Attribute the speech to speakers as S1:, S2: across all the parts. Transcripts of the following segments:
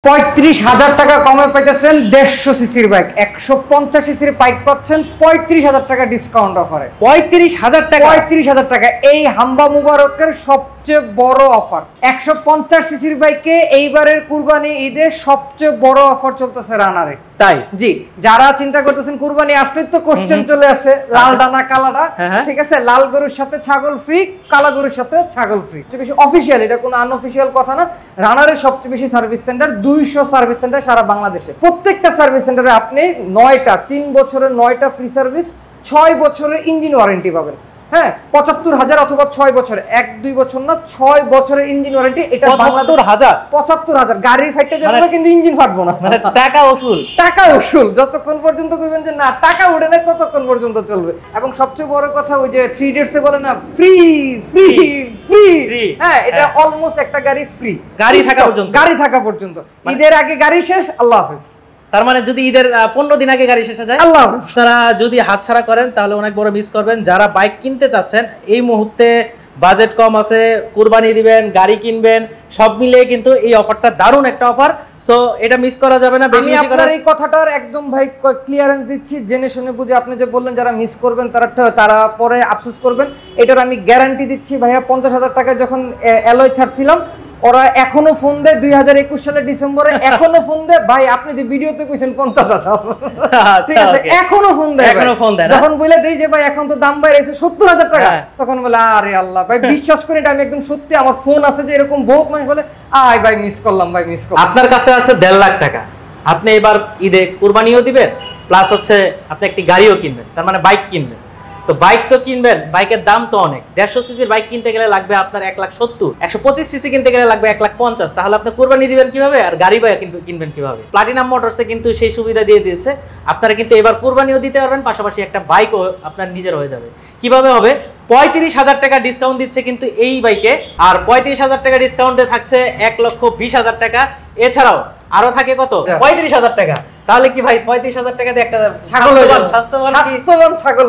S1: 35,000 টাকা কমে পাইতেছেন 150 সিসির বাইক, 150 সিসির বাইক পাচ্ছেন 35,000 টাকা ডিসকাউন্ট অফারে।
S2: 35,000 টাকা,
S1: 35,000 টাকা এই হাম্বা মুবারকের সবচেয়ে বড় অফার। 150 সিসির বাইকে এইবারের কুরবানি ঈদে সবচেয়ে বড় অফার চলতেছে রানারে।
S2: তাই
S1: জি, যারা চিন্তা করতেছেন কুরবানি আসলে তো কোশ্চেন চলে আসে লাল ডানা কালাডা, ঠিক আছে, লাল গরুর সাথে ছাগল ফ্রি, কালা গরুর সাথে ছাগল ফ্রি। সবচেয়ে বেশি অফিশিয়াল, এটা কোনো আনঅফিশিয়াল কথা না। রানারের সবচেয়ে বেশি সার্ভিস সেন্টার, 200 সার্ভিস সেন্টার সারা বাংলাদেশে। প্রত্যেকটা সার্ভিস সেন্টারে আপনি 9টা 3 বছরের 9টা ফ্রি সার্ভিস, 6 বছরের ইঞ্জিন ওয়ারেন্টি পাবেন। হ্যাঁ, 75,000 অথবা 6 বছর, 1-2 বছর না, 6 বছরের ইঞ্জিন ওয়ারেন্টি। এটা 75,000 গাড়ির ফাইটে যাবে কিন্তু ইঞ্জিন ফাটবো না,
S2: মানে টাকা ওসুল।
S1: টাকা ওসুল যতক্ষণ পর্যন্ত কইবেন যে না টাকা উঠে না ততক্ষণ পর্যন্ত চলবে। এবং সবচেয়ে বড় কথা ওই যে 3 ডেটস এ বলে না ফ্রি ফ্রি ফ্রি, হ্যাঁ এটা অলমোস্ট একটা গাড়ি ফ্রি, গাড়ি থাকা পর্যন্ত। ঈদের আগে গাড়ি শেষ, আল্লাহ হাফেজ।
S2: তার মানে যদি ঈদের 15 দিন আগে গাড়ি শেষ যায়,
S1: আল্লাহ হাফেজ।
S2: আপনারা যদি হাতছাড়া করেন তাহলে অনেক বড় মিস করবেন। যারা বাইক কিনতে চাচ্ছেন, এই মুহূর্তে বাজেট কম আছে, কুরবানি দিবেন, গাড়ি কিনবেন, সব মিলিয়ে কিন্তু এই অফারটা দারুণ একটা অফার। সো এটা মিস করা যাবে না।
S1: বেশি বেশি করে এই কথাটার একদম ভাই ক্লিয়ারেন্স দিচ্ছি, জেনে শুনে বুঝে। আপনি যে বললেন যারা মিস করবেন তারা পরে আফসোস করবেন, এটার আমি গ্যারান্টি দিচ্ছি। ভাইয়া 50,000 টাকা যখন অ্যালয় ছাড়ছিলাম, ওরা এখনো ফোন দেয় 2021 সালের ডিসেম্বরে, এখনো ফোন দেয় ভাই আপনি যে ভিডিওতে কইছেন 50,000, ঠিক আছে, এখনো ফোন দেয়। যখন বলে দেই যে ভাই এখন তো দাম বাইরেছে 70,000 টাকা, তখন বলে আরে আল্লাহ ভাই বিশ্বাস করি এটা আমি একদম সত্যি। আমার ফোন আছে যে এরকম বহুত মানুষ বলে আয় ভাই মিস করলাম, ভাই মিস করলাম।
S2: আপনার কাছে আছে 1.5 লাখ টাকা, আপনি এবার ঈদে কুরবানিও দিবেন, প্লাস হচ্ছে আপনি একটি গাড়িও কিনবেন, তার মানে বাইক কিনবেন। তো বাইক তো কিনবেন, বাইকের দাম তো অনেক। 150 সিসির বাইক কিনতে গেলে লাগবে আপনার 1,70,000, 125 সিসি কিনতে গেলে লাগবে 1,50,000। তাহলে আপনি কুরবানি দিবেন কিভাবে আর গাড়ি বাইক কিনবেন কিভাবে? প্লাটিনাম মোটরসে কিন্তু সেই সুবিধা দিয়ে দিয়েছে। আপনারা কিন্তু এবার কুরবানিও দিতে পারবেন, পাশাপাশি একটা বাইকও আপনার নিজের হয়ে যাবে। কিভাবে হবে? 35,000 টাকা ডিসকাউন্ট দিচ্ছে কিন্তু এই বাইকে, আর 35,000 টাকা ডিসকাউন্টে থাকছে 1,20,000 টাকা। এছাড়াও আরো থাকে কত? 35,000 টাকা। তাহলে কি ভাই 35,000 টাকা দিয়ে একটা স্বাস্থ্যবান ছাগল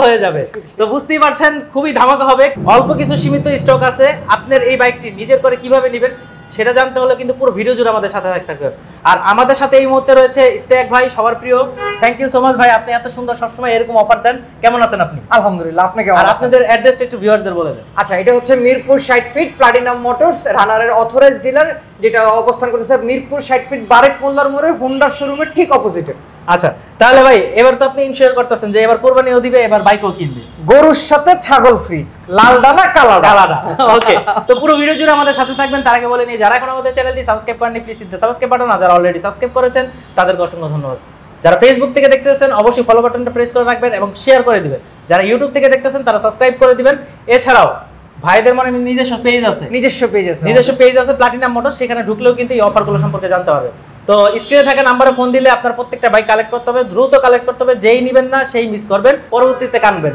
S2: হয়ে যাবে। তো বুঝতেই পারছেন খুবই ধামাকা হবে। অল্প কিছু সীমিত স্টক আছে। আপনার এই বাইকটি নিজের করে কিভাবে নেবেন সেটা জানতে হলে কিন্তু পুরো ভিডিও জুড়ে আমাদের সাথে থাকতে হবে। আর আমাদের সাথে এই মুহূর্তে রয়েছে ইস্তেক ভাই, সবার প্রিয়। থ্যাংক ইউ সো মাচ ভাই, আপনি এত সুন্দর সবসময় এরকম অফার দেন। কেমন আছেন আপনি?
S1: আলহামদুলিল্লাহ, আপনি কেমন আছেন?
S2: আপনাদের অ্যাড্রেসটা একটু ভিউয়ারদের বলে দেন।
S1: আচ্ছা, এটা হচ্ছে মিরপুর 60 ফিট প্লাটিনাম মোটরস, রানারের অথরাইজড ডিলার, যেটা অবস্থান করতেছে মিরপুর 60 ফিট বারেক মোল্লার মোড়ে হোন্ডা শোরুমের ঠিক অপোজিটে।
S2: আচ্ছা, তাহলে ভাই এবার তো আপনি ইনশিওর করতেছেন যে এবার কুরবানিও দিবে, এবার বাইকও কিনবে,
S1: গরুর সাথে ছাগল ফ্রি, লাল ডানা কালাডা।
S2: ওকে, তো পুরো ভিডিও জুড়ে আমাদের সাথে থাকবেন। তার আগে বলে নিই, যারা এখন আমাদের চ্যানেলটি সাবস্ক্রাইব করেননি please hit the subscribe button, আর যারা অলরেডি সাবস্ক্রাইব করেছেন তাদেরকে অসংখ্য ধন্যবাদ। যারা ফেসবুক থেকে দেখতেছেন অবশ্যই ফলো বাটনটা প্রেস করে রাখবেন এবং শেয়ার করে দিবেন। যারা ইউটিউব থেকে দেখতেছেন তারা সাবস্ক্রাইব করে দিবেন। এছাড়াও ভাইদের মানে নিজস্ব পেজ আছে প্লাটিনাম মোটরস, সেখানে ঢুকলেও কিন্তু এই অফারগুলো সম্পর্কে জানতে পারবে। তো স্ক্রিনে থাকা নাম্বারে ফোন দিলে আপনার প্রত্যেকটা বাইক কালেক্ট করতে হবে, দ্রুত কালেক্ট করতে হবে। যেই নেবেন না সেই মিস করবেন, পরবর্তীতে কানবেন।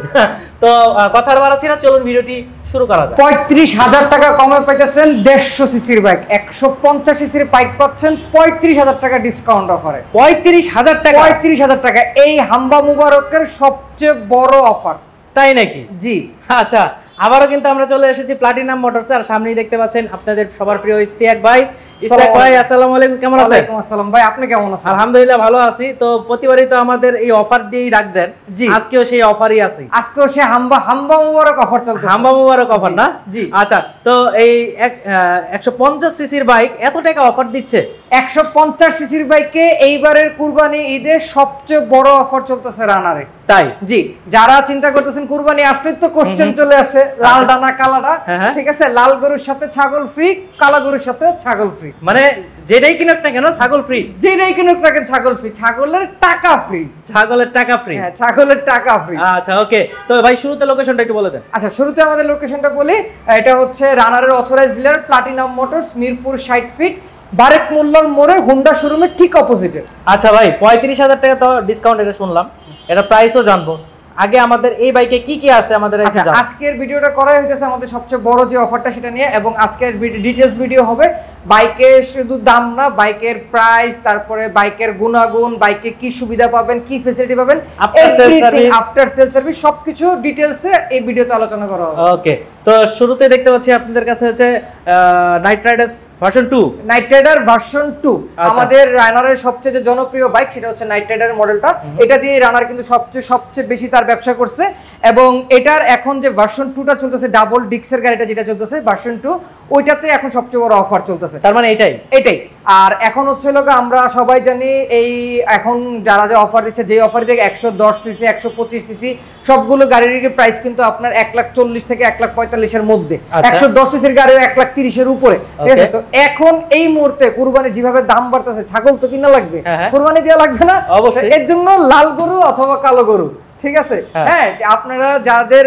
S2: তো কথার বাড়াচ্ছি না, চলুন ভিডিওটি শুরু করা যাক।
S1: 35,000 টাকা কমে পাইতেছেন 150 সিসির বাইক, 150 সিসির বাইক পাচ্ছেন 35,000 টাকা ডিসকাউন্ট অফারে।
S2: 35,000 টাকা,
S1: 35,000 টাকা এই হাম্বা মুবারকের সবচেয়ে বড় অফার।
S2: তাই নাকি?
S1: জি।
S2: আচ্ছা, আবারও কিন্তু আমরা চলে এসেছি প্লাটিনাম মোটরসে, আর সামনেই দেখতে পাচ্ছেন আপনাদের সবার প্রিয় ইস্তেক ভাই। ইস্তেক ভাই আসসালামু আলাইকুম, কেমন আছেন?
S1: ওয়ালাইকুম আসসালাম ভাই, আপনি কেমন আছেন?
S2: আলহামদুলিল্লাহ ভালো আছি। তো প্রতিবারই তো আমাদের এই অফার দিয়েই ডাক দেন, আজকেও সেই অফারই আছে।
S1: আজকেও সেই হাম্বা মুবারক অফার চলছে।
S2: হাম্বা মুবারক অফার না?
S1: জি।
S2: আচ্ছা, তো এই 150 সিসির বাইক এত টাকা অফার দিচ্ছে?
S1: 150 সিসির বাইকে এইবারের কুরবানি ঈদে সবচেয়ে বড় অফার চলতেছে রানারে।
S2: তাই?
S1: জি, যারা চিন্তা করতেছেন কুরবানি আসলে তো কোশ্চেন চলে আসে লাল ডানা কালাডা, ঠিক আছে, লাল গরুর সাথে ছাগল ফ্রি, কালা গরুর সাথে ছাগল ফ্রি।
S2: মানে যেটাই কিনুক না কেন ছাগল ফ্রি,
S1: যেটাই কিনুক না কেন ছাগল ফ্রি, ছাগলের টাকা ফ্রি,
S2: ছাগলের টাকা ফ্রি।
S1: হ্যাঁ, ছাগলের টাকা ফ্রি।
S2: আচ্ছা, ওকে। তো ভাই শুরুতে লোকেশনটা একটু বলে দেন।
S1: আচ্ছা, শুরুতে আমাদের লোকেশনটা বলি। এটা হচ্ছে রানারের authorised dealer platinum motors, Mirpur 60 feet Barek মোল্লার মোড়ে হোন্ডা শোরুমের ঠিক অপোজিটে।
S2: আচ্ছা ভাই, 35,000 টাকা তো ডিসকাউন্ট, এটা শুনলাম, এটা প্রাইসও জানবো। আগে আমাদের এই বাইকে কি কি আছে আমাদের
S1: আজকের ভিডিওটা করা হইতেছে আমাদের সবচেয়ে বড় যে অফারটা সেটা নিয়ে, এবং আজকের ডিটেইলস ভিডিও হবে বাইকের শুধু দাম না, বাইকের প্রাইস, তারপরে বাইকের গুণাগুণ, বাইকে কি সুবিধা পাবেন, কি ফ্যাসিলিটি পাবেন, আফটার সেল সার্ভিস সবকিছু ডিটেইলসে এই ভিডিওতে আলোচনা করা হবে।
S2: ওকে, তো শুরুতে দেখতে পাচ্ছি আপনাদের কাছে হচ্ছে Knight Riders version 2,
S1: Knight Rider version 2 আমাদের রানারের সবচেয়ে জনপ্রিয় বাইক, সেটা হচ্ছে নাইট রাইডার মডেলটা। এটা দিয়ে রানার কিন্তু সবচেয়ে বেশি তার ব্যবসা করছে, এবং এটার এখন যে ভার্সন 2টা চলতেছে, ডাবল ডিক্সের গাড়িটা যেটা চলতেছে ভার্সন 2, ওইটাতে এখন সবচেয়ে বড় অফার চলতেছে।
S2: তার মানে এটাই।
S1: আর এখন হচ্ছে লোক আমরা সবাই জানি এই এখন যারা যে অফার দিচ্ছে, যে অফার দিয়ে 110 সিসি 125 সিসি সবগুলো গাড়ির প্রাইস কিন্তু আপনার 1,40,000 থেকে 1,45,000 এর মধ্যে, 110 সিসির গাড়িও 1,30,000 এর উপরে, ঠিক আছে? তো এখন এই মুহূর্তে কুরবানি যেভাবে দাম বাড়তেছে, ছাগল তো কিনা লাগবে, কুরবানি দেওয়া লাগবে না? এর জন্য লাল গরু অথবা কালো গরু, ঠিক আছে? হ্যাঁ, আপনারা যাদের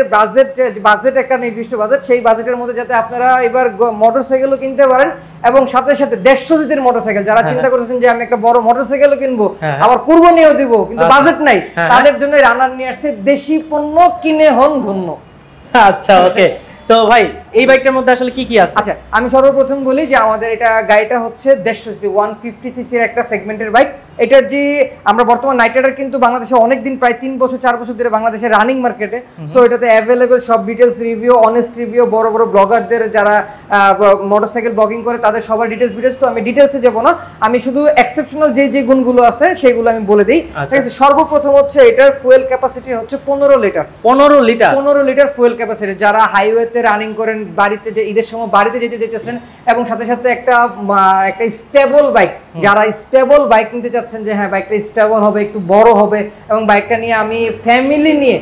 S1: বাজেট একটা নির্দিষ্ট বাজেট, সেই বাজেটের মধ্যে যাতে আপনারা এবার মোটরসাইকেলও কিনতে পারেন, এবং সাথে সাথে 150 সিসির মোটরসাইকেল যারা চিন্তা করতেছেন যে আমি একটা বড় মোটরসাইকেলও কিনবো, আবার কুরবানিও দিব, কিন্তু বাজেট নাই, তাদের জন্য রানার নিয়ে আসছে দেশি পণ্য, কিনে হন ধন্য।
S2: আচ্ছা, ওকে। তো ভাই এই বাইকটার মধ্যে আসলে কি কি আছে?
S1: আচ্ছা, আমি সর্বপ্রথম বলি যে আমাদের এটা গাড়িটা হচ্ছে 150 সিসি 150 সিসির একটা সেগমেন্টের বাইক। এটার যে আমরা বর্তমান নাইট রাইডার কিন্তু বাংলাদেশে অনেক দিন, প্রায় 3 বছর 4 বছর ধরে বাংলাদেশে রানিং মার্কেটে। সো এটাতে অ্যাভেলেবেল সব ডিটেলস রিভিউ, অনেস্ট রিভিউ, বড় বড় ব্লগারদের যারা মোটরসাইকেল ব্লগিং করে তাদের সবার ডিটেলস। তো আমি ডিটেলসে যাব না, আমি শুধু এক্সেপশনাল যে গুণগুলো আছে সেগুলো আমি বলে দিই, ঠিক আছে? সর্বপ্রথম হচ্ছে এটার ফুয়েল ক্যাপাসিটি হচ্ছে 15 লিটার।
S2: 15
S1: litre fuel capacity. যারা হাইওয়েতে রানিং করেন, বাড়িতে যে ঈদের সময় বাড়িতে যেতেছেন, এবং সাথে সাথে একটা স্টেবল বাইক, যারা স্টেবল বাইক নিতে চাচ্ছেন যে হ্যাঁ বাইকটা স্টেবল হবে, একটু বড় হবে, এবং বাইকটা নিয়ে আমি ফ্যামিলি নিয়ে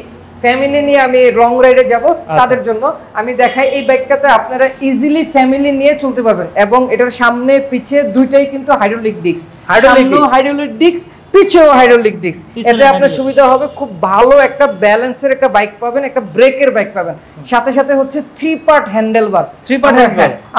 S1: আমি লং রাইডে যাব, তাদের জন্য আমি দেখাই এই বাইকটাতে আপনারা ইজিলি ফ্যামিলি নিয়ে চলতে পারবেন। এবং এটার সামনে পিছে দুইটাই কিন্তু হাইড্রোলিক ডিস্ক, সামনেও হাইড্রোলিক ডিস্ক, পিছেও হাইড্রোলিক ডিস্ক। এতে আপনার সুবিধা হবে, খুব ভালো একটা ব্যালেন্সের একটা বাইক পাবেন, একটা ব্রেকের বাইক পাবেন। সাথে সাথে হচ্ছে 3 পার্ট হ্যান্ডেলবার।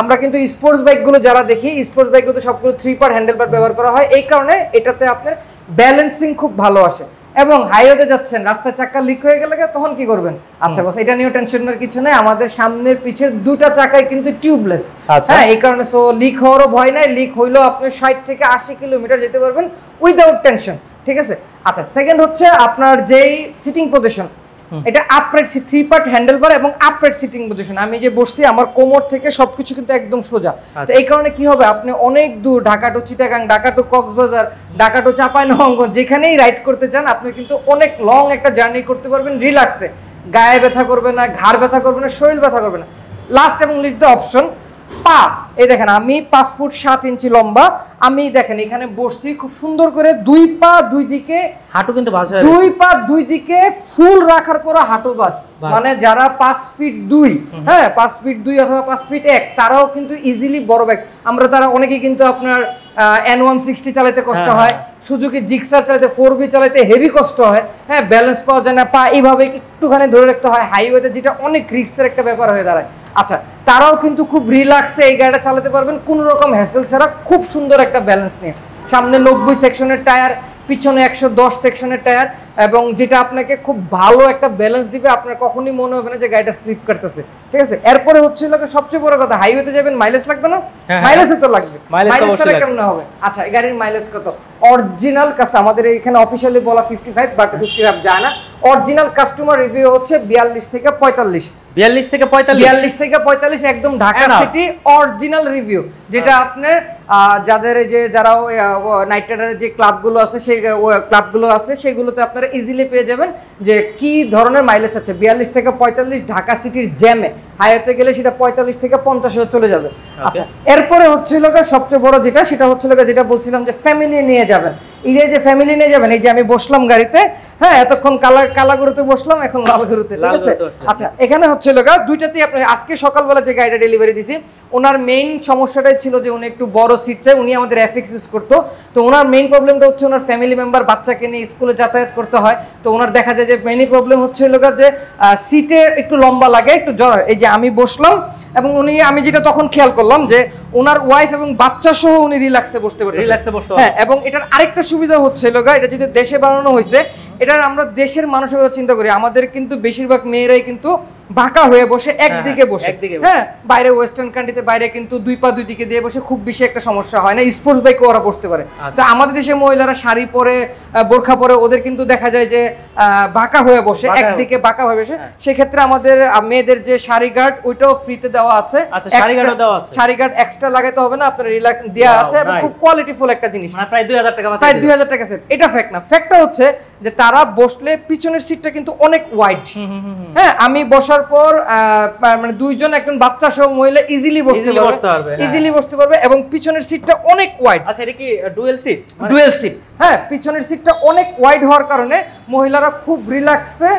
S1: আমরা কিন্তু স্পোর্টস বাইকগুলো যারা দেখি, স্পোর্টস বাইকগুলোতে সবগুলো 3 পার্ট হ্যান্ডেলবার ব্যবহার করা হয়, এই কারণে এটাতে আপনার ব্যালেন্সিং খুব ভালো আসে। এবং হাইওয়েতে যাচ্ছেন, রাস্তায় চাকা লিক হয়ে গেলে তখন কি করবেন? আচ্ছা বস, এটা নিয়ে টেনশনের কিছু নেই, আমাদের সামনের পিছের দুটা চাকাই কিন্তু টিউবলেস। হ্যাঁ, এই কারণে সো লিক হওয়ারও ভয় নাই, লিক হইলেও আপনি 60 থেকে 80 কিলোমিটার যেতে পারবেন উইদাউট টেনশন, ঠিক আছে? আচ্ছা, সেকেন্ড হচ্ছে আপনার যেই সিটিং পজিশন, এটা আপরাইট 3 পার্ট হ্যান্ডেলবার এবং আপরাইট সিটিং পজিশন। আমি যে বসছি আমার কোমর থেকে সবকিছু কিন্তু একদম সোজা। তো এই কারণে কি হবে, আপনি অনেক দূর, Dhaka to Chittagong, Dhaka to Cox's Bazar, Dhaka to Chapainawabganj, যেখানেই রাইড করতে চান আপনি কিন্তু অনেক লং একটা জার্নি করতে পারবেন রিল্যাক্সে। গায়ে ব্যথা করবে না, ঘাড় ব্যথা করবে না, শরীর ব্যথা করবে না। লাস্ট এবং লিস্ট দ্য অপশন পা। এই দেখেন আমি 5 ফুট 7 ইঞ্চি লম্বা, আমি দেখেন এখানে বসছি খুব সুন্দর করে, 2 পা 2 দিকে,
S2: হাঁটু কিন্তু ভাঁজ,
S1: 2 পা 2 দিকে ফুল রাখার পর হাঁটু ভাঁজ। মানে যারা 5 ফিট 2, হ্যাঁ 5 ফিট 2 অথবা 5 ফিট 1, তারাও কিন্তু ইজিলি বড় ব্যাগ। আমরা তারা অনেকেই কিন্তু আপনার N160 চালাতে কষ্ট হয়, সুজুকি জিক্সার চালাতে, 4B চালাতে হেভি কষ্ট হয়, হ্যাঁ ব্যালেন্স পাওয়া যায় না, পা এইভাবে একটুখানি ধরে রাখতে হয় হাইওয়েতে, যেটা অনেক রিস্কের একটা ব্যাপার হয়ে দাঁড়ায়। আচ্ছা, তারাও কিন্তু খুব রিল্যাক্সে এই গাড়িটা চালাতে পারবেন কোনো রকম হ্যাসেল ছাড়া, খুব সুন্দর একটা ব্যালেন্স নিয়ে। সামনে 90 সেকশনের টায়ার, পিছনে 110 সেকশনের টায়ার, এবং যেটা আপনাকে খুব ভালো একটা ব্যালেন্স দিবে, আপনার কখনোই মনে হবে না যে গাড়িটা স্লিপ করতেছে, ঠিক আছে? এরপরে হচ্ছে সবচেয়ে বড় কথা, হাইওয়েতে যাবেন, মাইলেজ লাগবে না? মাইলেজও তো লাগবে, মাইলেজটা কেমন হবে? আচ্ছা, এই গাড়ির মাইলেজ কত? অরিজিনাল কাস্টমার, আমাদের এখানে অফিশিয়ালি বলা 55, বাট 55 যায় না। অরিজিনাল কাস্টমার রিভিউ হচ্ছে 42 থেকে 45।
S2: 42 থেকে 45
S1: একদম ঢাকা সিটি অরিজিনাল রিভিউ, যেটা আপনার যাদের এই যে যারা নাইট রাইডারের যে ক্লাবগুলো আছে, সেই ক্লাবগুলো আছে সেগুলোতে আপনারা ইজিলি পেয়ে যাবেন যে কি ধরনের মাইলেজ আছে। 42 থেকে 45 ঢাকা সিটির জ্যামে, হাইওয়েতে গেলে সেটা 45 থেকে 50 চলে যাবে। আচ্ছা, এরপরে হচ্ছিল সবচেয়ে বড় যেটা, সেটা হচ্ছিল যেটা বলছিলাম যে ফ্যামিলি নিয়ে যাবেন। এই যে ফ্যামিলি নিয়ে যাবেন, এই যে আমি বসলাম গাড়িতে, হ্যাঁ এতক্ষণ কালা গরুতে বসলাম, এখন লাল গরুতে, ঠিক আছে? আচ্ছা, এখানে হচ্ছিল দুইটাতেই আপনি, আজকে সকালবেলা যে গাড়িটা ডেলিভারি দিছি, ওনার মেইন সমস্যাটাই ছিল যে উনি একটু বড় সিট চাই, উনি আমাদের এফএক্স ইউজ করতো। তো ওনার মেইন প্রবলেমটা হচ্ছে ওনার ফ্যামিলি মেম্বার বাচ্চাকে নিয়ে স্কুলে যাতায়াত করতে হয়। তো ওনার দেখা যায় যে মেইন প্রবলেম হচ্ছিল যে সিটে একটু লম্বা লাগে, একটু জ্বর। এই যে আমি বসলাম, এবং উনি, আমি যেটা তখন খেয়াল করলাম যে ওনার ওয়াইফ এবং বাচ্চা সহ উনি রিল্যাক্সে বসতে পারেন। হ্যাঁ, এবং এটার আরেকটা সুবিধা হচ্ছিল এটা যদি দেশে বানানো হয়েছে, এটার আমরা দেশের মানুষের কথা চিন্তা করি, আমাদের কিন্তু বেশিরভাগ মেয়েরাই কিন্তু বাঁকা হয়ে বসে একদিকে বসে, হ্যাঁ বাইরে ওয়েস্টার্ন কান্ট্রিতে বাইরে কিন্তু 2 পা 2 দিকে দিয়ে বসে, খুব বেশি একটা সমস্যা হয় না, স্পোর্টস বাইকে ওরা বসতে পারে। আচ্ছা, আমাদের দেশে মহিলারা শাড়ি পরে, বোরখা পরে, ওদের কিন্তু দেখা যায় যে বাঁকা হয়ে বসে, একদিকে বাঁকা হয়ে বসে, সেক্ষেত্রে আমাদের মেয়েদের যে শাড়ি গার্ড ওইটাও ফ্রিতে দেওয়া আছে।
S2: আচ্ছা, শাড়ি গার্ডও দেওয়া আছে,
S1: শাড়ি গার্ড এক্সট্রা লাগাতে হবে না, আপনার রিল্যাক্স দেওয়া আছে এবং খুব কোয়ালিটিফুল একটা জিনিস,
S2: মানে প্রায় 2000 টাকা,
S1: প্রায় 2000 টাকা সেট। এটা ফ্যাক্ট না, ফ্যাক্টটা হচ্ছে যে তারা বসলে পিছনের সিটটা কিন্তু অনেক ওয়াইড। হ্যাঁ, আমি বসার পর মানে দুইজন, একজন বাচ্চা সহ মহিলা ইজিলি বসতে পারবে, ইজিলি বসতে পারবে এবং পিছনের সিটটা অনেক ওয়াইড।
S2: আচ্ছা, এটা কি ডুয়াল সিট?
S1: ডুয়াল সিট, হ্যাঁ, পিছনের সিটটা অনেক ওয়াইড হওয়ার কারণে মহিলারা খুব রিল্যাক্সে,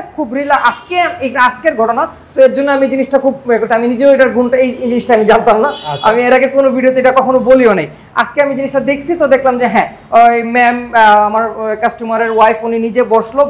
S1: আজকের ঘটনা তো এর জন্য আমি জিনিসটা খুব, আমি নিজেও এটার গুণটা, এই জিনিসটা আমি জানতাম না, আমি এর আগে কোনো ভিডিওতে এটা কখনো বলিও নাই। আজকে আমি জিনিসটা দেখছি তো দেখলাম যে হ্যাঁ, ওই ম্যাম আমার কাস্টমারের ওয়াইফ উনি নিজে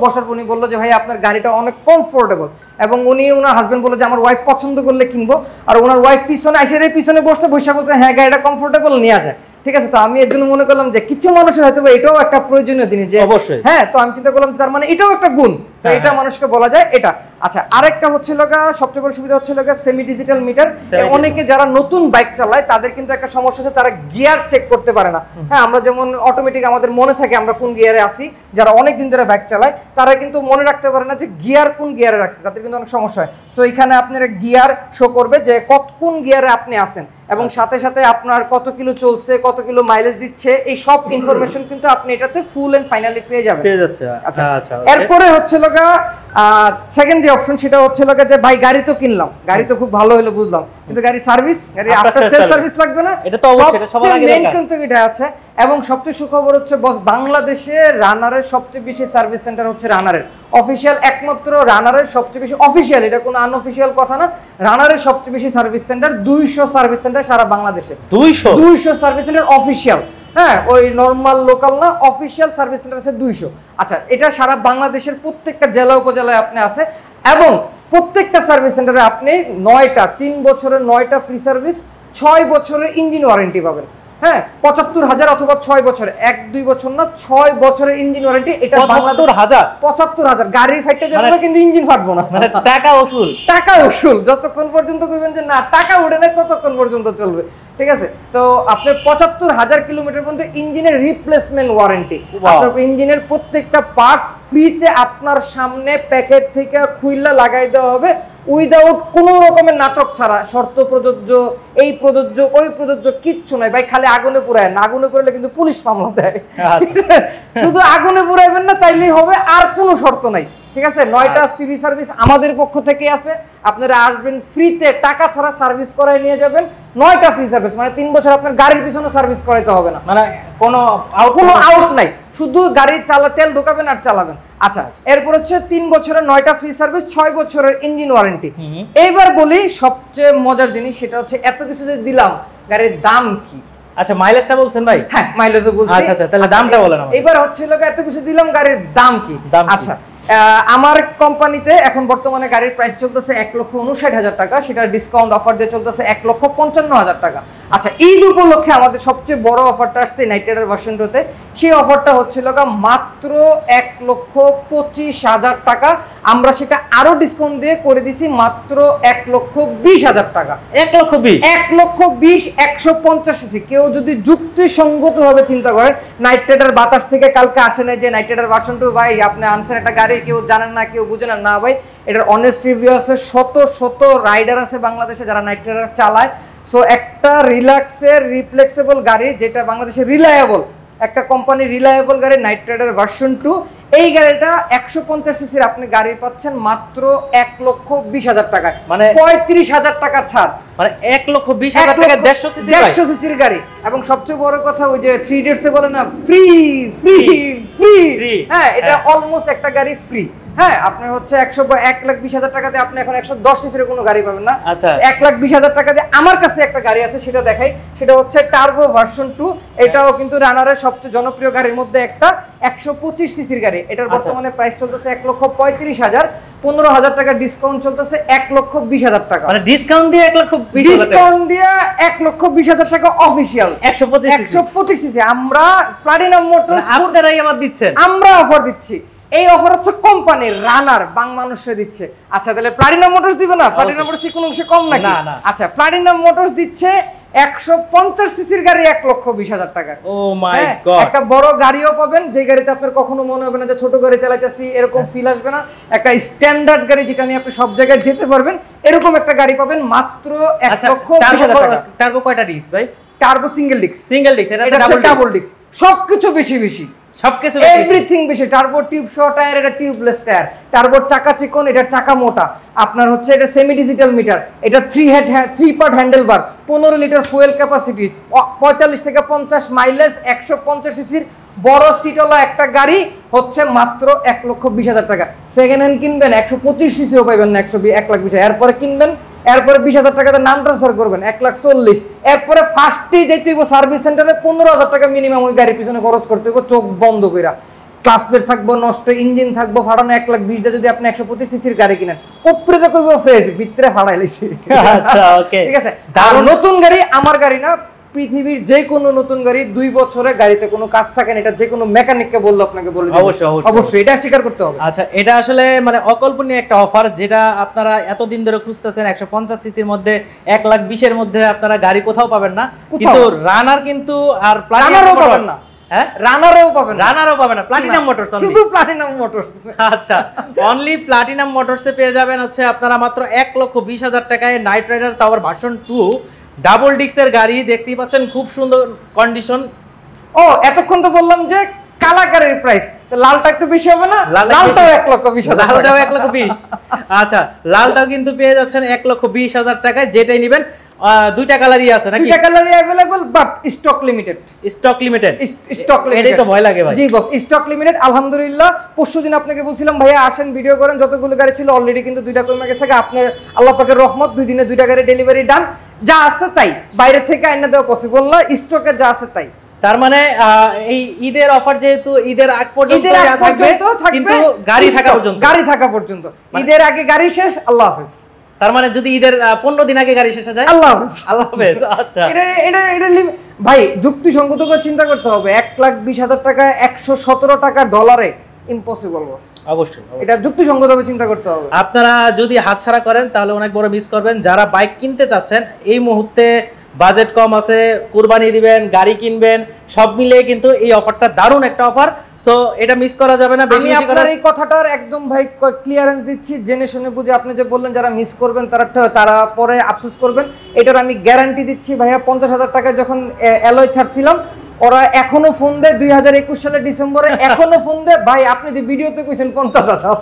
S1: বসার উনি বললো যে ভাই আপনার গাড়িটা অনেক কমফোর্টেবল, এবং উনি ওনার হাজবেন্ড বললো যে আমার ওয়াইফ পছন্দ করলে কিনবো, আর ওনার ওয়াইফ পিছনে আইসে পিছনে বসে বলছে হ্যাঁ গাড়িটা কমফোর্টেবল নেওয়া যায়। ঠিক আছে, তো আমি এর জন্য মনে করলাম যে কিছু মানুষের হয়তো এটাও একটা প্রয়োজনীয় জিনিস, যে অবশ্যই হ্যাঁ, তো আমি চিন্তা করলাম তার মানে এটাও একটা গুণ, তো এটা মানুষকে বলা যায় এটা। আচ্ছা, আরেকটা হচ্ছে লগা সবচেয়ে বড় সুবিধা হচ্ছে লগা সেমি ডিজিটাল মিটার। অনেকে যারা নতুন বাইক চালায় তাদের কিন্তু একটা সমস্যা আছে, তারা গিয়ার চেক করতে পারে না। হ্যাঁ, আমরা যেমন অটোমেটিক আমাদের মনে থাকে আমরা কোন গিয়ারে আসি, যারা অনেক দিন ধরে বাইক চালায় তারা কিন্তু মনে রাখতে পারে না যে গিয়ার কোন গিয়ারে রাখছে, তাদের কিন্তু অনেক সমস্যা হয়। সো এখানে আপনার গিয়ার শো করবে যে কোন গিয়ারে আপনি আছেন, এবং সাথে সাথে আপনার কত কিলো চলছে, কত কিলো মাইলেজ দিচ্ছে, এই সব ইনফরমেশন কিন্তু আপনি এটাতে ফুল এন্ড ফাইনালি পেয়ে যাবেন। আচ্ছা, এরপরে হচ্ছে লগা সেকেন্ড যে অপশন, সেটা হচ্ছে লগা যে ভাই গাড়ি তো কিনলাম, গাড়ি তো খুব ভালো হলো বুঝলাম, কিন্তু গাড়ি সার্ভিস, গাড়ি আফটার সেল সার্ভিস লাগবে না,
S2: এটা তো অবশ্যই, এটা সবার আগে দরকার।
S1: কিন্তু এটা আছে। এবং সবচেয়ে সুখবর হচ্ছে বস, বাংলাদেশে রানারের সবচেয়ে বেশি সার্ভিস সেন্টার হচ্ছে রানারের অফিশিয়াল, একমাত্র রানারের সবচেয়ে বেশি অফিশিয়াল, এটা কোনো আনঅফিশিয়াল কথা না, রানারের সবচেয়ে বেশি সার্ভিস সেন্টার, 200 সার্ভিস সেন্টার সারা বাংলাদেশে, 200 সার্ভিস সেন্টার অফিশিয়াল। হ্যাঁ, ওই নরমাল লোকাল না, অফিশিয়াল সার্ভিস সেন্টার আছে 200। আচ্ছা, এটা সারা বাংলাদেশের প্রত্যেকটা জেলা উপজেলায় আপনি আছে, এবং প্রত্যেকটা সার্ভিস সেন্টারে আপনি 9টা 3 বছরের 9টা ফ্রি সার্ভিস, 6 বছরের ইঞ্জিন ওয়ারেন্টি পাবেন। হ্যাঁ, 75,000 অথবা 6 বছর, 1-2 বছর না, 6 বছরের ইঞ্জিন ওয়ারেন্টি। এটা 75,000 গাড়ির ফাইটে যাবে কিন্তু ইঞ্জিন ফাটবো না,
S2: মানে টাকা
S1: উসুল যতক্ষণ পর্যন্ত কইবেন যে না টাকা উঠে না ততক্ষণ পর্যন্ত চলবে। ঠিক আছে, তো আপনার 75,000 কিলোমিটার পর্যন্ত ইঞ্জিনের রিপ্লেসমেন্ট ওয়ারেন্টি, আপনার ইঞ্জিনের প্রত্যেকটা পার্টস ফ্রিতে আপনার সামনে প্যাকেট থেকে খুইলা লাগাই দেওয়া হবে, উইদাউট কোনো রকমের নাটক ছাড়া। শর্ত প্রযোজ্য, এই প্রযোজ্য, ওই প্রযোজ্য কিচ্ছু নাই ভাই, খালি আগুনে পুরায় না, আগুনে পুরালে কিন্তু পুলিশ মামলা দেয়। শুধু আগুনে পুরাইবেন না তাইলেই হবে, আর কোনো শর্ত নাই। ঠিক আছে, 9টা সিভি সার্ভিস আমাদের পক্ষ থেকে আছে, আপনারা আসবেন ফ্রিতে, টাকা ছাড়া সার্ভিস করাই নিয়ে যাবেন। 9টা ফ্রি সার্ভিস, মানে 3 বছর আপনার গাড়ির পিছনে সার্ভিস করাইতে হবে না, মানে কোনো আউট নাই, শুধু গাড়ি তেল ঢোকাবেন আর চালাবেন। আচ্ছা, এরপর হচ্ছে 3 বছরের 9টা ফ্রি সার্ভিস, 6 বছরের ইঞ্জিন ওয়ারেন্টি। এইবার বলি সবচেয়ে মজার জিনিস, সেটা হচ্ছে এত কিছু যে দিলাম, গাড়ির দাম কি?
S2: আচ্ছা, মাইলেজটা বলছেন ভাই?
S1: হ্যাঁ, মাইলেজও বলছি।
S2: আচ্ছা, তাহলে দামটা বলেন আমাদের।
S1: এবার হচ্ছে এত কিছু দিলাম, গাড়ির দাম কি? আচ্ছা, আমার কোম্পানিতে এখন বর্তমানে গাড়ির প্রাইস চলতেছে 1,59,000 টাকা, সেটা ডিসকাউন্ট অফার দিয়ে চলতেছে 1,55,000 টাকা। আচ্ছা, ঈদ উপলক্ষে আমাদের সবচেয়ে বড় অফারটা আসছে নাইট রাইডার ভার্সন 2-তে, সেই অফারটা হচ্ছিল মাত্র 1,25,000 টাকা। আমরা সেটা আরো ডিসকাউন্ট দিয়ে করে দিছি মাত্র 1,20,000 টাকা। 1,20,000 150 সিসি। কেউ যদি যুক্তিসঙ্গত ভাবে চিন্তা করেন, নাইট রাইডার বাতাস থেকে কালকে আসে না যে নাইট রাইডার ভার্সন 2 ভাই আপনি আনছেন একটা গাড়ি, কেউ জানেন না, কেউ বুঝেন না, ভাই এটার অনেস্ট রিভিউ আছে, শত রাইডার আছে বাংলাদেশে যারা নাইট রাইডার চালায়। সো একটা রিল্যাক্সের রিফ্লেক্সিবল গাড়ি, যেটা বাংলাদেশে রিলায়েবল একটা কোম্পানি, রিলায়েবল গাড়ি নাইট রাইডার ভার্সন 2, এই গাড়িটা 150 সিসির আপনি গাড়ি পাচ্ছেন মাত্র 1,20,000 টাকায়, মানে 35,000 টাকা ছাড়, মানে
S2: 1,20,000 টাকা 150
S1: সিসির গাড়ি। এবং সবচেয়ে বড় কথা, ওই যে 3 ডেটসে বলে না ফ্রি, হ্যাঁ, এটা অলমোস্ট একটা গাড়ি ফ্রি। হ্যাঁ, আপনার হচ্ছে 1,20,000 টাকা দিয়ে আপনি এখন 110 সিসির কোনো গাড়ি পাবেন না।
S2: আচ্ছা,
S1: 1,20,000 টাকা দিয়ে আমার কাছে একটা গাড়ি আছে, সেটা দেখাই, সেটা হচ্ছে টার্বো ভার্সন 2। এটাও কিন্তু রানারের সবচেয়ে জনপ্রিয় গাড়ির মধ্যে একটা, 125 সিসির গাড়ি। এটার বর্তমানে প্রাইস চলতেছে 1,35,000, 15,000 টাকা ডিসকাউন্ট চলতেছে 1,20,000 টাকা,
S2: মানে ডিসকাউন্ট দিয়ে 1,20,000,
S1: ডিসকাউন্ট দিয়ে 1,20,000 টাকা অফিশিয়াল 125 সিসি। আমরা প্লাটিনাম মোটরস
S2: আপনারাই আবার দিচ্ছেন,
S1: আমরা অফার দিচ্ছি। এই অফার হচ্ছে কোম্পানির, রানার মানুষে দিচ্ছে। আচ্ছা, তাহলে প্লাটিনাম মোটরস দিবে না? প্লাটিনাম মোটরস কোনো অংশে কম নাকি? আচ্ছা, প্লাটিনাম মোটরস দিচ্ছে 150 সিসির গাড়ি 1,20,000 টাকা।
S2: ও মাই গড,
S1: একটা বড় গাড়িও পাবেন, যে গাড়িতে আপনার কখনো মনে হবে না যে ছোট গাড়ি চালাইতেছি, এরকম ফিল আসবে না। একটা স্ট্যান্ডার্ড গাড়ি যেটা নিয়ে আপনি সব জায়গায় যেতে পারবেন, এরকম একটা গাড়ি পাবেন মাত্র 1,20,000 টাকা।
S2: টার্বো কয়টা ডিস্ক ভাই?
S1: Turbo single disc.
S2: Single disc, এটা
S1: ডাবল ডিস্ক, সবকিছু বেশি বেশি,
S2: সবকিছু
S1: এভরিথিং বেশি। টার্বো টিউব শর্ট টায়ার, এটা টিউবলেস টায়ার। টার্বোর চাকা চিকন, এটা চাকা মোটা। আপনার হচ্ছে এটা সেমি ডিজিটাল মিটার, এটা 3 পার্ট হ্যান্ডেল বার, 15 লিটার ফুয়েল ক্যাপাসিটি, 45 থেকে 50 মাইলেজ, 150 সিসির বড় সিটওয়ালা একটা গাড়ি হচ্ছে মাত্র 1,20,000 টাকা। সেকেন্ড হ্যান্ড কিনবেন 125 সিসিও পাইবেন না, 1,20,000। এরপরে কিনবেন, এরপরে 20,000 টাকাতে নাম ট্রান্সফার করবেন 1,40,000। এরপরে ফার্স্টেই যেতে হইব সার্ভিস সেন্টারে, 15,000 টাকা মিনিমাম ওই গাড়ির পিছনে খরচ করতে হইব, চোখ বন্ধ কইরা। ক্লাস প্লেট থাকবো নষ্ট, ইঞ্জিন থাকবো ফাটানো। 1,20,000 যদি আপনি 125 সিসির গাড়ি কিনেন, উপরে তো কইব ফ্রেশ, ভিতরে ফাটাই লাইছি।
S2: আচ্ছা ওকে,
S1: ঠিক আছে। আর নতুন গাড়ি, আমার গাড়ি না, পৃথিবীর যে কোনো নতুন গাড়ি 2 বছরে গাড়িতে কোনো কাজ থাকে না, এটা যে কোনো মেকানিককে বললে আপনাকে বলে দিবে। অবশ্যই এটা স্বীকার করতে হবে।
S2: আচ্ছা, এটা আসলে মানে অকল্পনীয় একটা অফার, যেটা আপনারা এতদিন ধরে খুঁজতেছেন। 150 সিসির মধ্যে 1,20,000 এর মধ্যে আপনারা গাড়ি কোথাও পাবেন না, কিন্তু রানার কিন্তু আর
S1: প্লাটিনামও পাবেন না।
S2: হ্যাঁ,
S1: রানারও পাবেন না,
S2: রানারও পাবেন না, প্লাটিনাম মোটরস,
S1: শুধু প্লাটিনাম মোটরস।
S2: আচ্ছা, অনলি প্লাটিনাম মোটরসে পেয়ে যাবেন হচ্ছে আপনারা মাত্র 1,20,000 টাকায় Knight Rider tower version 2 double ডিস্কের গাড়ি। দেখতেই পাচ্ছেন খুব সুন্দর কন্ডিশন।
S1: ও, এতক্ষণ তো বললাম যে কালা গাড়ির প্রাইস, তো লালটা একটু বেশি হবে না? লালটাও 1,20,000,
S2: লালটাও 1,20,000। আচ্ছা, লালটাও কিন্তু পেয়ে যাচ্ছেন 1,20,000 টাকায়, যেটাই নেবেন। দুইটা কালারই আছে নাকি?
S1: দুইটা কালারই available, but stock limited.
S2: Stock limited,
S1: stock limited,
S2: এটাই তো ভয় লাগে ভাই।
S1: জি বস, স্টক লিমিটেড। আলহামদুলিল্লাহ, পরশুদিন আপনাকে বলছিলাম ভাইয়া আসেন ভিডিও করেন, যতগুলো গাড়ি ছিল অলরেডি কিন্তু 2টা কমে গেছে। আপনার আল্লাহ পাকের রহমত, 2 দিনে 2টা গাড়ি ডেলিভারি ডান। যা আছে তাই, বাইরে থেকে আইনা দেওয়া পসিবল না, স্টকে যা আছে তাই।
S2: তার মানে এই ঈদের অফার, যেহেতু ঈদের আগ পর্যন্ত থাকবে, কিন্তু গাড়ি থাকা পর্যন্ত।
S1: ঈদের আগে গাড়ি শেষ, আল্লাহ হাফেজ।
S2: তার মানে যদি ঈদের 15 দিন আগে গাড়ি শেষ হয়ে যায়,
S1: আল্লাহ হাফেজ,
S2: আল্লাহ হাফেজ। আচ্ছা,
S1: এটা ভাই যুক্তিসঙ্গত করে চিন্তা করতে হবে। 1,20,000 টাকা, 117 টাকা ডলারে ইম্পসিবল বস।
S2: অবশ্যই
S1: এটা যুক্তিসঙ্গতভাবে চিন্তা করতে হবে।
S2: আপনারা যদি হাতছাড়া করেন তাহলে অনেক বড় মিস করবেন। যারা বাইক কিনতে চাচ্ছেন, এই মুহূর্তে বাজেট কম আছে, কুরবানি দিবেন, গাড়ি কিনবেন, সব মিলিয়ে কিন্তু এই অফারটা দারুণ একটা অফার। সো এটা মিস করা যাবে না। বেশি বেশি করে
S1: এই কথাটার একদম ভাই ক্লিয়ারেন্স দিচ্ছি, জেনে শুনে বুঝে। আপনি যে বললেন যারা মিস করবেন তারা পরে আফসোস করবেন, এটার আমি গ্যারান্টি দিচ্ছি ভাইয়া। 50,000 টাকায় যখন অ্যালয় ছাড়ছিলাম, ওরা এখনো ফোন দেয় 2021 সালের ডিসেম্বরে, এখনো ফোন দেয় ভাই, আপনি যে ভিডিওতে কইছেন 50,000,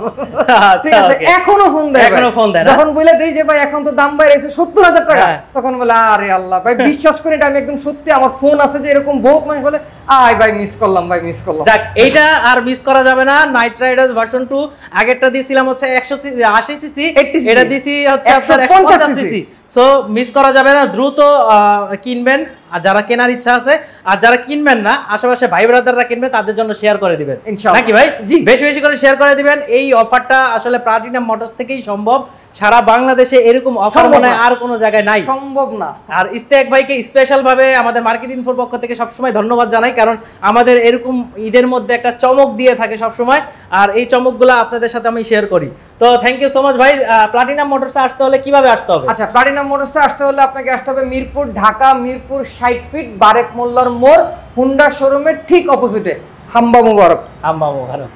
S1: ঠিক আছে, এখনো ফোন দেয়। যখন বলে দেই যে ভাই এখন তো দাম বাইরেছে 70,000 টাকা, তখন বলে আরে আল্লাহ ভাই, বিশ্বাস করি এটা আমি একদম সত্যি, আমার ফোন আছে যে এরকম বহুত মানুষ বলে আয় ভাই মিস করলাম, ভাই মিস করলাম।
S2: যাক, এইটা আর মিস করা যাবে না। নাইট রাইডার্স ভার্সন 2, আগেরটা দিয়েছিলাম হচ্ছে 180 সিসি, এটা দিছি হচ্ছে আপনার 150 সিসি। সো মিস করা যাবে না, দ্রুত কিনবেন। আর যারা কেনার ইচ্ছা আছে, আর যারা কিনবেন না, আশেপাশে ভাই ব্রাদাররা কিনবে, তাদের জন্য শেয়ার করে দিবেন নাকি ভাই? বেশি বেশি করে শেয়ার করে দিবেন। এই অফারটা আসলে প্লাটিনাম মোটরস থেকেই সম্ভব। সারা বাংলাদেশে এরকম অফার মনে হয় আর কোনো জায়গায় নাই,
S1: সম্ভব না। আর
S2: ইস্তেক ভাইকে স্পেশাল ভাবে আমাদের মার্কেট ইনফোর পক্ষ থেকে সবসময় ধন্যবাদ জানাই, কারণ আমাদের এরকম ঈদের মধ্যে একটা চমক দিয়ে থাকে সবসময়, আর এই চমকগুলো আপনাদের সাথে আমি শেয়ার করি। তো থ্যাংক ইউ সো মাচ ভাই। প্লাটিনাম মোটরসে আসতে হলে কিভাবে আসতে হবে?
S1: আচ্ছা, প্লাটিনাম মোটরসে আসতে হলে আপনাকে আসতে হবে মিরপুর, ঢাকা মিরপুর 60 ফিট, বারেক মোল্লার মোড়, হুন্ডা শোরুমের ঠিক অপোজিটে। হাম্বা মুবারক।
S2: হাম্বা মুবারক।